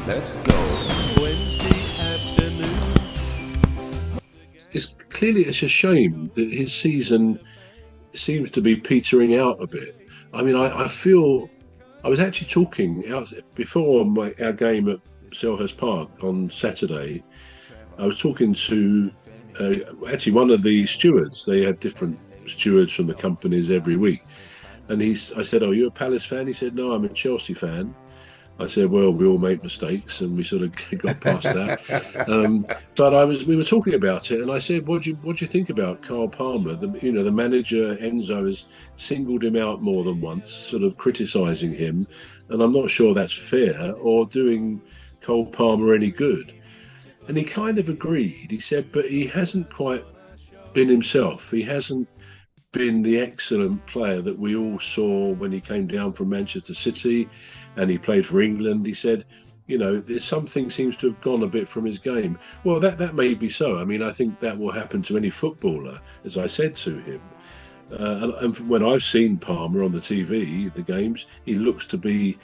Let's go. Wednesday afternoon. It's a shame that his season seems to be petering out a bit. I mean, I feel I was actually talking out before our game at Selhurst Park on Saturday. I was talking to actually one of the stewards. They had different stewards from the companies every week, and I said, "Oh, you're a Palace fan?" He said, "No, I'm a Chelsea fan." I said, "Well, we all make mistakes," and we sort of got past that. But we were talking about it, and I said, "What do you think about Carl Palmer? The manager Enzo has singled him out more than once, sort of criticising him, and I'm not sure that's fair or doing Cole Palmer any good." And he kind of agreed. He said, "But he hasn't quite been himself. He hasn't been the excellent player that we all saw when he came down from Manchester City and he played for England." He said, there's something seems to have gone a bit from his game. Well, that may be so. I mean, I think that will happen to any footballer, as I said to him. And when I've seen Palmer on the TV, the games, he looks to be,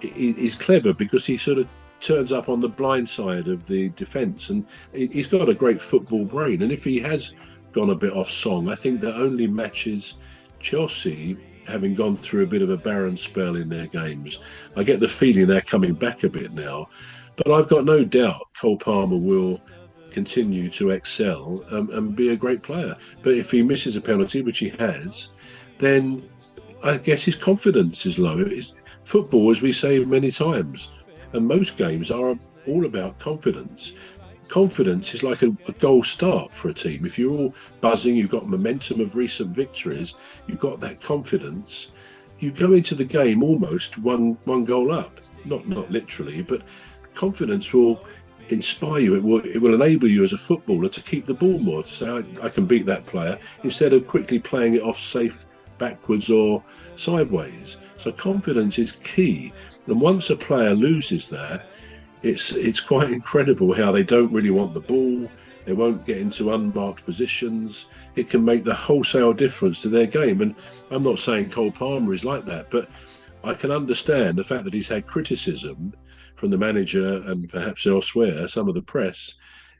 he's clever because he sort of turns up on the blind side of the defence, and he's got a great football brain. And if he has gone a bit off song, I think that only matches Chelsea having gone through a bit of a barren spell in their games. I get the feeling they're coming back a bit now, but I've got no doubt Cole Palmer will continue to excel and be a great player. But if he misses a penalty, which he has, then I guess his confidence is low. Football, as we say many times, and most games are all about confidence. Confidence is like a goal start for a team. If you're all buzzing, you've got momentum of recent victories, you've got that confidence, you go into the game almost one goal up. Not literally, but confidence will inspire you. It will enable you as a footballer to keep the ball more, to say, I can beat that player, instead of quickly playing it off safe backwards or sideways. So confidence is key. And once a player loses that, it's quite incredible how they don't really want the ball. They won't get into unmarked positions. It can make the wholesale difference to their game. And I'm not saying Cole Palmer is like that, but I can understand the fact that he's had criticism from the manager and perhaps elsewhere, some of the press.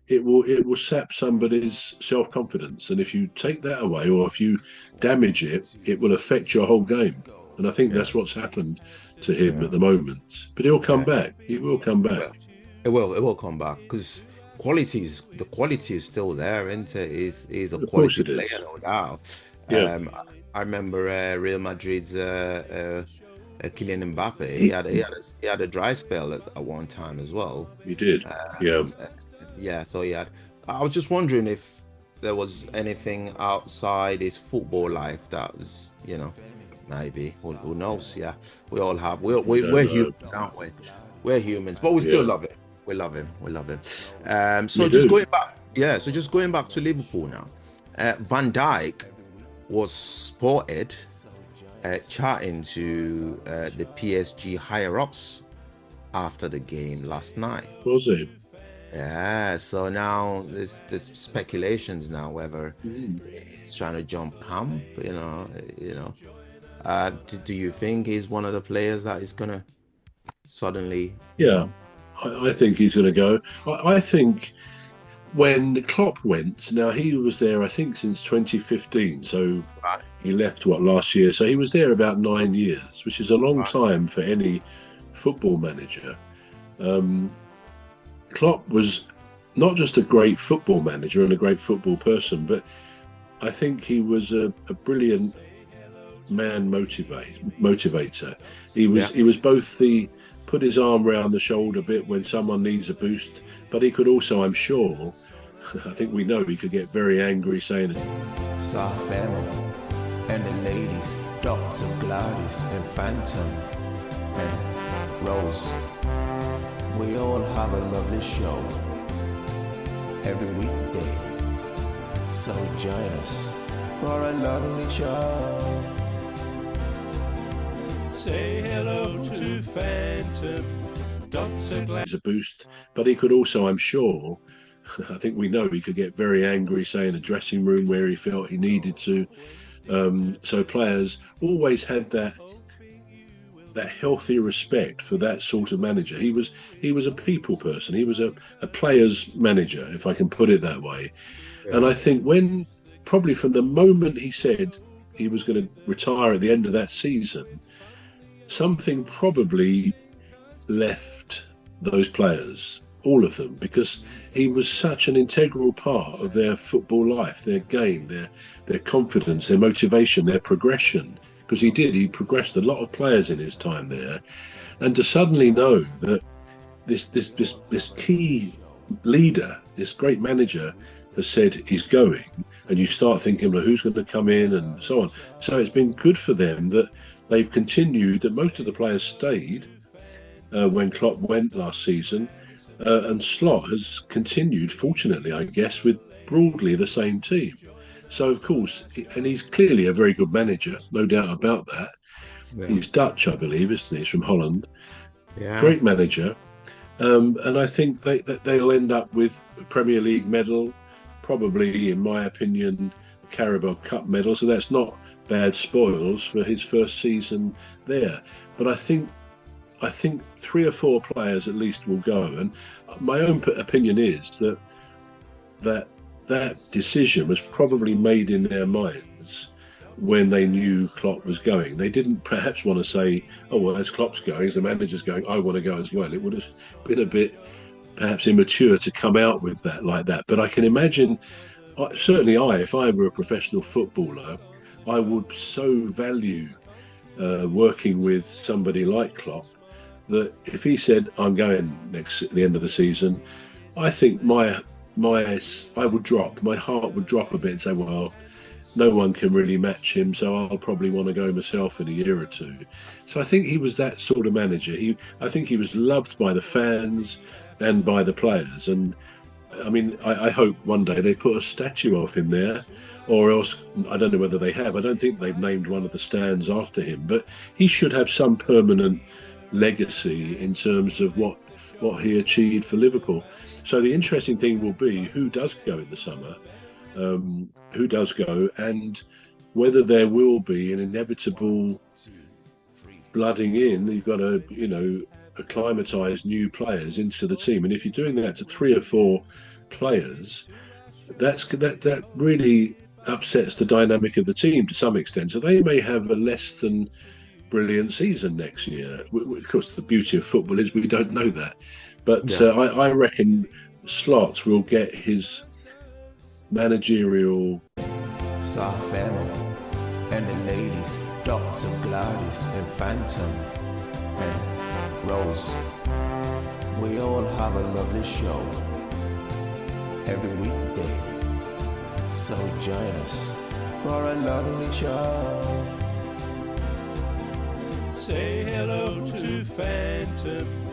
It will sap somebody's self-confidence. And if you take that away, or if you damage it, it will affect your whole game. And I think that's what's happened to him at the moment. But he'll come back. He will come back. It will come back, because the quality is still there, isn't it? He's a quality player, no doubt. Yeah. I remember Real Madrid's Kylian Mbappe. He had a dry spell at one time as well. He did. Yeah. So he had. I was just wondering if there was anything outside his football life that was, maybe. Who knows? Yeah, we all have. We're humans, aren't we? We're humans, but we still love it. We love him. So just going back to Liverpool now. Van Dijk was spotted chatting to the PSG higher ups after the game last night. Was he? Yeah. So now there's speculations now whether he's trying to jump camp. Do you think he's one of the players that is gonna suddenly? Yeah, I think he's going to go. I think when Klopp went, now he was there, I think, since 2015. So he left last year. So he was there about 9 years, which is a long time for any football manager. Klopp was not just a great football manager and a great football person, but I think he was a brilliant man motivator. He was both put his arm around the shoulder bit when someone needs a boost, but he could also, I'm sure, I think we know, he could get very angry saying that. Soft family and the ladies, Dr. Gladys and Phantom and Rose. We all have a lovely show every weekday, so join us for a lovely show. Say hello to Phantom, Dr. Glad. A boost, but he could also, I'm sure, I think we know, he could get very angry, say in the dressing room where he felt he needed to. So players always had that that healthy respect for that sort of manager. He was a people person. He was a player's manager, if I can put it that way. Yeah. And I think when, probably from the moment he said he was going to retire at the end of that season, something probably left those players, all of them, because he was such an integral part of their football life, their game, their confidence, their motivation, their progression. Because he progressed a lot of players in his time there, and to suddenly know that this key leader, this great manager, has said he's going, and you start thinking, well, who's going to come in and so on. So it's been good for them that they've continued, that most of the players stayed when Klopp went last season, and Slot has continued, fortunately, I guess, with broadly the same team. So, of course, and he's clearly a very good manager, no doubt about that. Yeah. He's Dutch, I believe, isn't he? He's from Holland. Yeah. Great manager. And I think they'll end up with a Premier League medal, probably, in my opinion, a Carabao Cup medal. So that's not bad spoils for his first season there. But I think 3 or 4 players at least will go. And my own opinion is that decision was probably made in their minds when they knew Klopp was going. They didn't perhaps want to say, oh, well, as Klopp's going, as the manager's going, I want to go as well. It would have been a bit perhaps immature to come out with that like that. But I can imagine, certainly if I were a professional footballer, I would so value working with somebody like Klopp that if he said, I'm going at the end of the season, I think my heart would drop a bit and say, well, no one can really match him, so I'll probably want to go myself in a year or two. So I think he was that sort of manager. I think he was loved by the fans and by the players. And I mean, I hope one day they put a statue of him there, or else, I don't know whether they have. I don't think they've named one of the stands after him, but he should have some permanent legacy in terms of what he achieved for Liverpool. So the interesting thing will be who does go in the summer, and whether there will be an inevitable blooding in. You've got to, acclimatise new players into the team, and if you're doing that to 3 or 4 players, that really upsets the dynamic of the team to some extent. So they may have a less than brilliant season next year. Of course, the beauty of football is we don't know that. But yeah. I reckon Slots will get his managerial... Sarfemo and the ladies, Dr. Gladys and Phantom and Rose. We all have a lovely show every weekday. So join us for a lovely show. Say hello to Phantom.